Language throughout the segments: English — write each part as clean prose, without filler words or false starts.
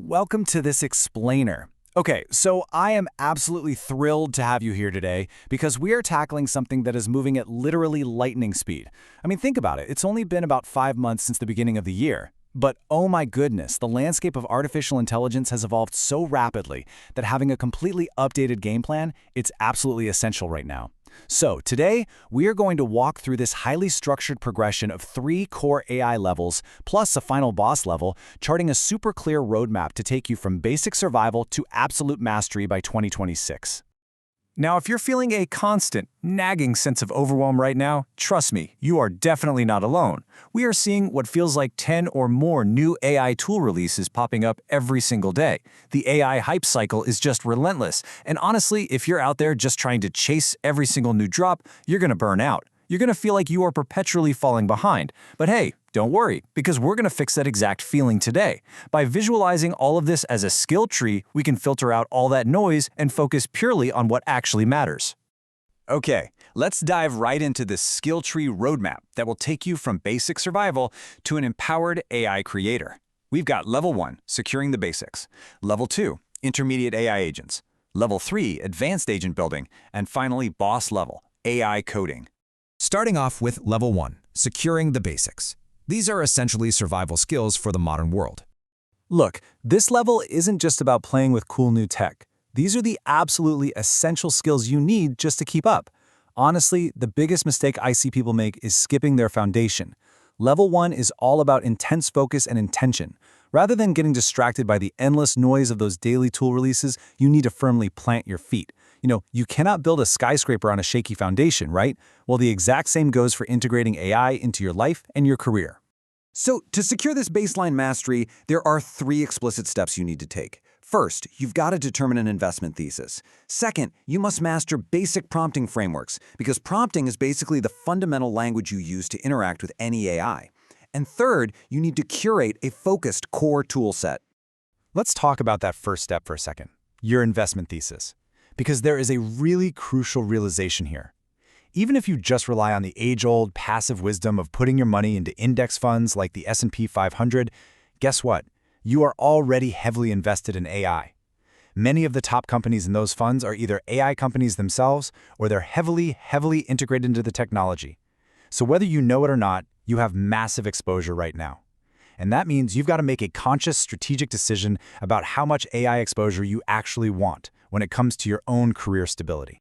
welcome to this explainer. Okay, so I am absolutely thrilled to have you here today because we are tackling something that is moving at literally lightning speed. I mean, think about it. It's only been about 5 months since the beginning of the year. But oh my goodness, the landscape of artificial intelligence has evolved so rapidly that having a completely updated game plan, it's absolutely essential right now. So today, we are going to walk through this highly structured progression of 3 core AI levels, plus a final boss level, charting a super clear roadmap to take you from basic survival to absolute mastery by 2026. Now, if you're feeling a constant, nagging sense of overwhelm right now, trust me, you are definitely not alone. We are seeing what feels like 10 or more new AI tool releases popping up every single day. The AI hype cycle is just relentless, and honestly, if you're out there just trying to chase every single new drop, you're gonna burn out. You're gonna feel like you are perpetually falling behind. But hey, don't worry, because we're gonna fix that exact feeling today. By visualizing all of this as a skill tree, we can filter out all that noise and focus purely on what actually matters. Okay, let's dive right into this skill tree roadmap that will take you from basic survival to an empowered AI creator. We've got Level 1, securing the basics. Level 2, intermediate AI agents. Level 3, advanced agent building. And finally, boss level, AI coding. Starting off with Level 1, securing the basics. These are essentially survival skills for the modern world. Look, this level isn't just about playing with cool new tech. These are the absolutely essential skills you need just to keep up. Honestly, the biggest mistake I see people make is skipping their foundation. Level 1 is all about intense focus and intention. Rather than getting distracted by the endless noise of those daily tool releases, you need to firmly plant your feet. You cannot build a skyscraper on a shaky foundation, right? Well, the exact same goes for integrating AI into your life and your career. So, to secure this baseline mastery, there are 3 explicit steps you need to take. First, you've got to determine an investment thesis. Second, you must master basic prompting frameworks, because prompting is basically the fundamental language you use to interact with any AI. And third, you need to curate a focused core tool set. Let's talk about that first step for a second, your investment thesis. Because there is a really crucial realization here. Even if you just rely on the age-old passive wisdom of putting your money into index funds like the S&P 500, guess what? You are already heavily invested in AI. Many of the top companies in those funds are either AI companies themselves or they're heavily integrated into the technology. So whether you know it or not, you have massive exposure right now. And that means you've got to make a conscious strategic decision about how much AI exposure you actually want when it comes to your own career stability.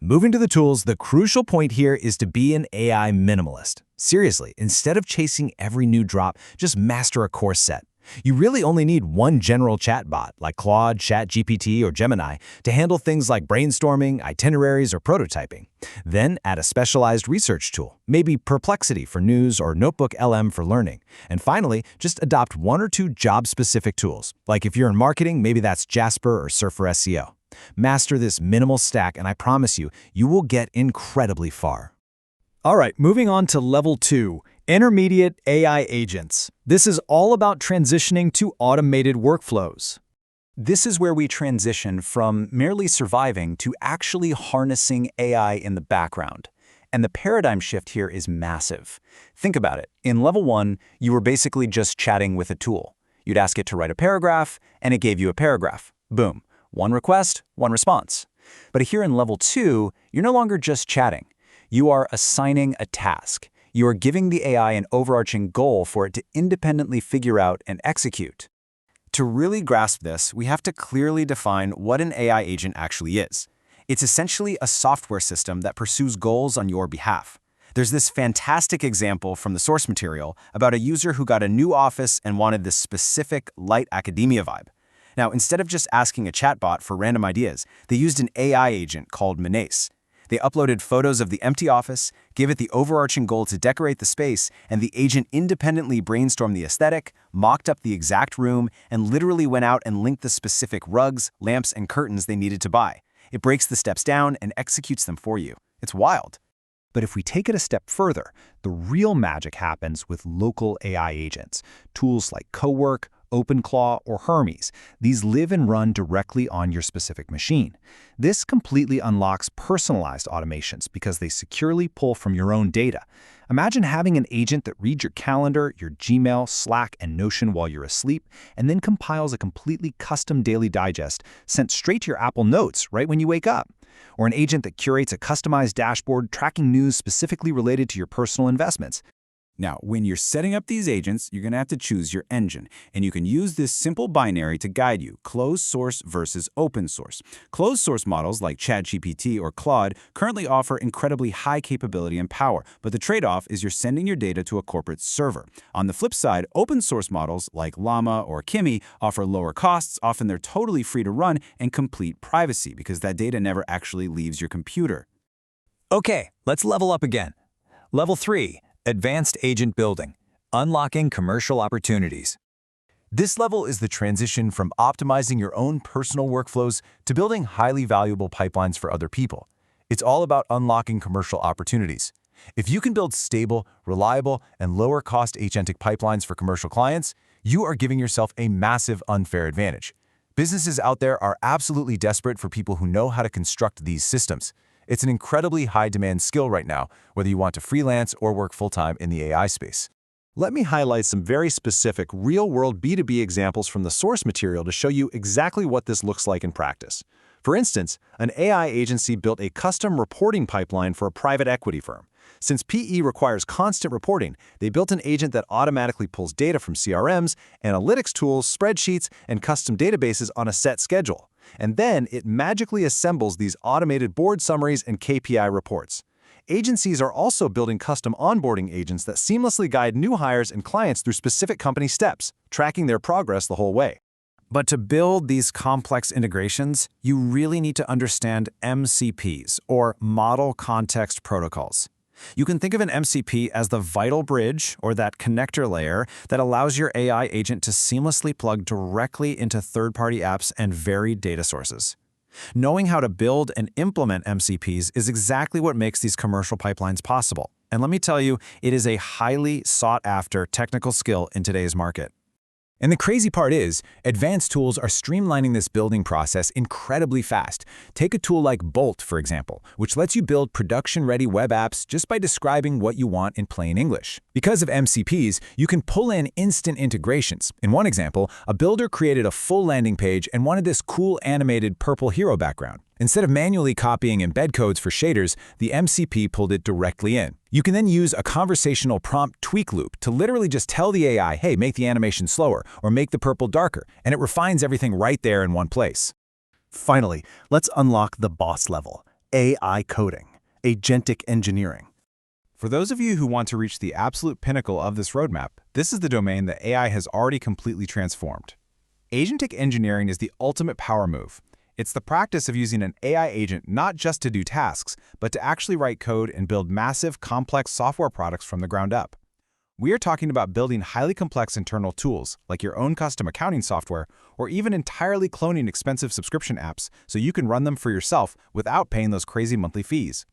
Moving to the tools, the crucial point here is to be an AI minimalist. Seriously, instead of chasing every new drop, just master a core set. You really only need one general chatbot like Claude, ChatGPT, or Gemini to handle things like brainstorming, itineraries, or prototyping. Then add a specialized research tool, maybe Perplexity for news or Notebook LM for learning. And finally, just adopt 1 or 2 job-specific tools. Like if you're in marketing, maybe that's Jasper or Surfer SEO. Master this minimal stack, and I promise you, you will get incredibly far. All right, moving on to Level 2, intermediate AI agents. This is all about transitioning to automated workflows. This is where we transition from merely surviving to actually harnessing AI in the background. And the paradigm shift here is massive. Think about it. In Level 1, you were basically just chatting with a tool. You'd ask it to write a paragraph, and it gave you a paragraph. Boom. 1 request, 1 response. But here in Level 2, you're no longer just chatting. You are assigning a task. You are giving the AI an overarching goal for it to independently figure out and execute. To really grasp this, we have to clearly define what an AI agent actually is. It's essentially a software system that pursues goals on your behalf. There's this fantastic example from the source material about a user who got a new office and wanted this specific light academia vibe. Now, instead of just asking a chatbot for random ideas, they used an AI agent called Menace. They uploaded photos of the empty office, gave it the overarching goal to decorate the space, and the agent independently brainstormed the aesthetic, mocked up the exact room, and literally went out and linked the specific rugs, lamps, and curtains they needed to buy. It breaks the steps down and executes them for you. It's wild. But if we take it a step further, the real magic happens with local AI agents. Tools like Cowork, OpenClaw or Hermes. These live and run directly on your specific machine. This completely unlocks personalized automations because they securely pull from your own data. Imagine having an agent that reads your calendar, your Gmail, Slack, and Notion while you're asleep, and then compiles a completely custom daily digest sent straight to your Apple Notes right when you wake up. Or an agent that curates a customized dashboard tracking news specifically related to your personal investments. Now, when you're setting up these agents, you're going to have to choose your engine, and you can use this simple binary to guide you: closed source versus open source. Closed source models like ChatGPT or Claude currently offer incredibly high capability and power, but the trade-off is you're sending your data to a corporate server. On the flip side, open source models like Llama or Kimi offer lower costs, often they're totally free to run, and complete privacy because that data never actually leaves your computer. Okay, let's level up again. Level 3. Advanced Agent Building, Unlocking Commercial Opportunities. This level is the transition from optimizing your own personal workflows to building highly valuable pipelines for other people. It's all about unlocking commercial opportunities. If you can build stable, reliable, and lower-cost agentic pipelines for commercial clients, you are giving yourself a massive unfair advantage. Businesses out there are absolutely desperate for people who know how to construct these systems. It's an incredibly high-demand skill right now, whether you want to freelance or work full-time in the AI space. Let me highlight some very specific real-world B2B examples from the source material to show you exactly what this looks like in practice. For instance, an AI agency built a custom reporting pipeline for a private equity firm. Since PE requires constant reporting, they built an agent that automatically pulls data from CRMs, analytics tools, spreadsheets, and custom databases on a set schedule. And then it magically assembles these automated board summaries and KPI reports. Agencies are also building custom onboarding agents that seamlessly guide new hires and clients through specific company steps, tracking their progress the whole way. But to build these complex integrations, you really need to understand MCPs, or Model Context Protocols. You can think of an MCP as the vital bridge, or that connector layer, that allows your AI agent to seamlessly plug directly into third-party apps and varied data sources. Knowing how to build and implement MCPs is exactly what makes these commercial pipelines possible. And let me tell you, it is a highly sought-after technical skill in today's market. And the crazy part is, advanced tools are streamlining this building process incredibly fast. Take a tool like Bolt, for example, which lets you build production-ready web apps just by describing what you want in plain English. Because of MCPs, you can pull in instant integrations. In one example, a builder created a full landing page and wanted this cool animated purple hero background. Instead of manually copying embed codes for shaders, the MCP pulled it directly in. You can then use a conversational prompt tweak loop to literally just tell the AI, hey, make the animation slower, or make the purple darker, and it refines everything right there in one place. Finally, let's unlock the boss level, AI coding, agentic engineering. For those of you who want to reach the absolute pinnacle of this roadmap, this is the domain that AI has already completely transformed. Agentic engineering is the ultimate power move. It's the practice of using an AI agent not just to do tasks, but to actually write code and build massive, complex software products from the ground up. We are talking about building highly complex internal tools, like your own custom accounting software, or even entirely cloning expensive subscription apps so you can run them for yourself without paying those crazy monthly fees.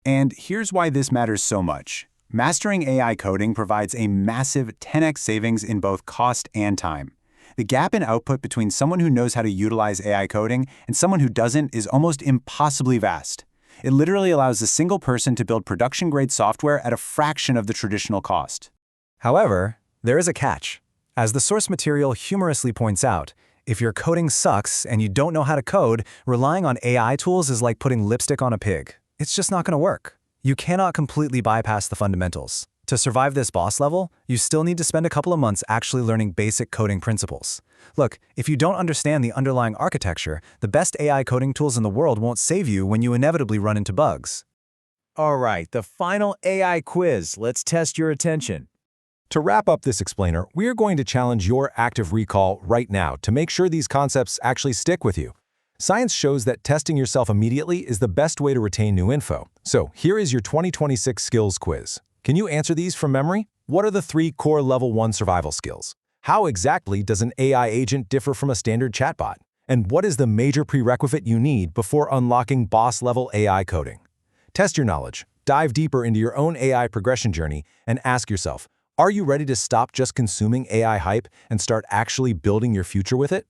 And here's why this matters so much. Mastering AI coding provides a massive 10x savings in both cost and time. The gap in output between someone who knows how to utilize AI coding and someone who doesn't is almost impossibly vast. It literally allows a single person to build production-grade software at a fraction of the traditional cost. However, there is a catch. As the source material humorously points out, if your coding sucks and you don't know how to code, relying on AI tools is like putting lipstick on a pig. It's just not going to work. You cannot completely bypass the fundamentals. To survive this boss level, you still need to spend a couple of months actually learning basic coding principles. Look, if you don't understand the underlying architecture, the best AI coding tools in the world won't save you when you inevitably run into bugs. All right, the final AI quiz. Let's test your attention. To wrap up this explainer, we're going to challenge your active recall right now to make sure these concepts actually stick with you. Science shows that testing yourself immediately is the best way to retain new info. So here is your 2026 skills quiz. Can you answer these from memory? What are the 3 core level 1 survival skills? How exactly does an AI agent differ from a standard chatbot? And what is the major prerequisite you need before unlocking boss-level AI coding? Test your knowledge, dive deeper into your own AI progression journey, and ask yourself, Are you ready to stop just consuming AI hype and start actually building your future with it?